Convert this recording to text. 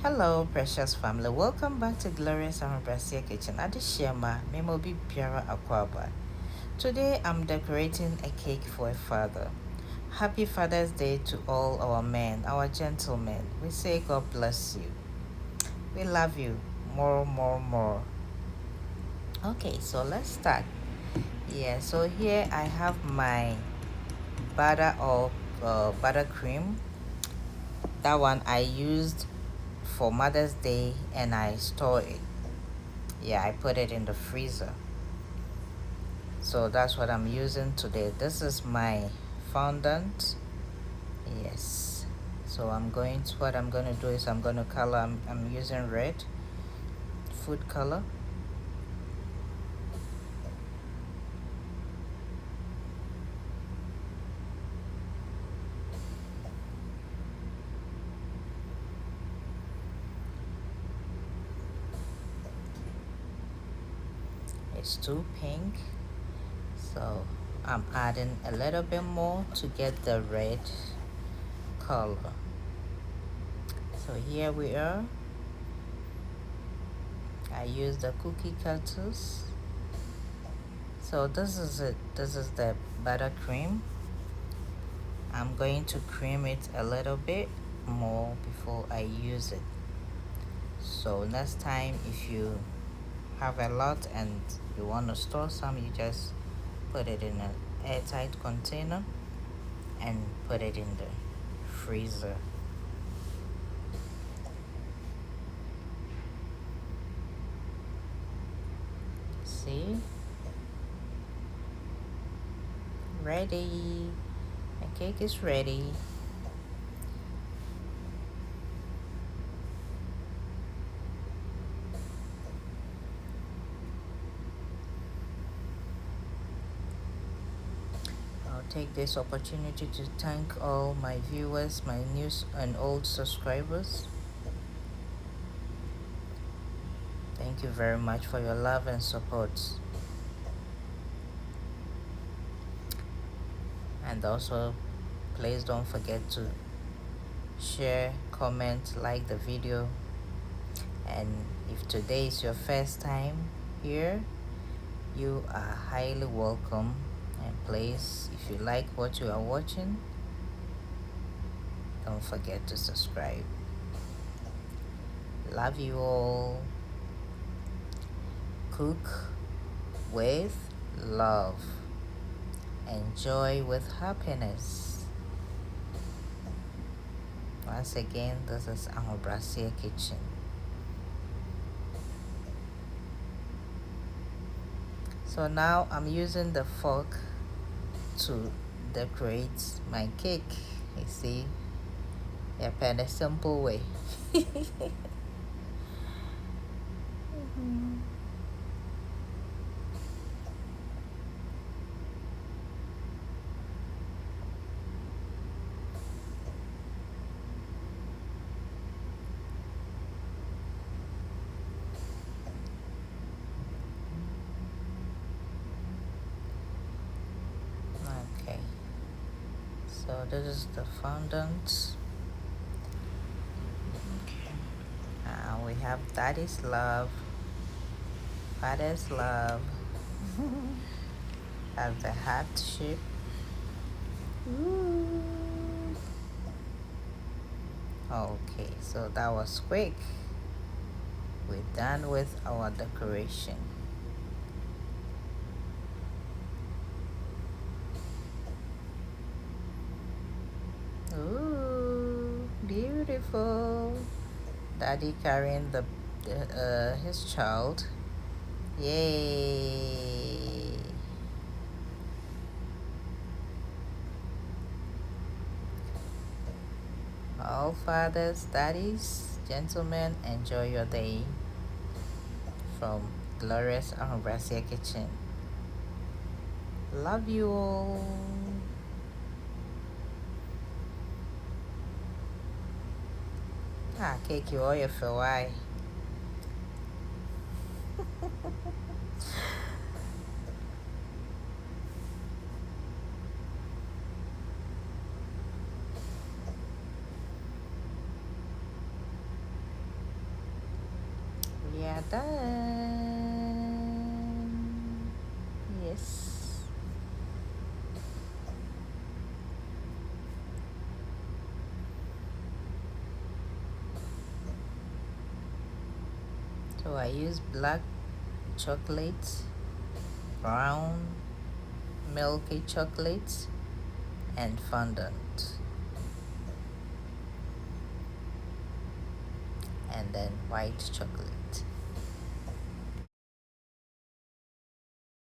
Hello, precious family. Welcome back to Glorious and Brazil Kitchen. Adishema, Memobi Piara Akwaba. Today I'm decorating a cake for a father. Happy Father's Day to all our men, our gentlemen. We say God bless you. We love you more, more, more. Okay, so let's start. Yeah, so here I have my butter or buttercream. That one I used for Mother's Day and I store it. Yeah, I put it in the freezer. So that's what I'm using today. This is my fondant. Yes. So what I'm going to do is I'm going to color. I'm using red food color. It's too pink. So I'm adding a little bit more to get the red color. So here we are. I use the cookie cutters. So this is it. This is the buttercream. I'm going to cream it a little bit more before I use it. So next time if you have a lot and you want to store some, you just put it in an airtight container and put it in the freezer. See? Ready. The cake is ready. I'll take this opportunity to thank all my viewers, my new and old subscribers. Thank you very much for your love and support. And also, please don't forget to share, comment, like the video. And if today is your first time here, you are highly welcome. And please, if you like what you are watching, don't forget to subscribe. Love you all. Cook with love. Enjoy with happiness. Once again, this is our Brazil kitchen. So now I'm using the fork to decorate my cake. You see, yep, in a simple way. Okay, so this is the fondant. We have Daddy's love, Father's love. Have the heart shape. Ooh. Okay, so that was quick. We're done with our decoration. Ooh, beautiful. Daddy carrying his child. Yay. All fathers, daddies, gentlemen, enjoy your day from Glorious and Brazil Kitchen. Love you all. Cake you all for why? we are done. Yes. So I use black chocolate, brown milky chocolate, and fondant, and then white chocolate.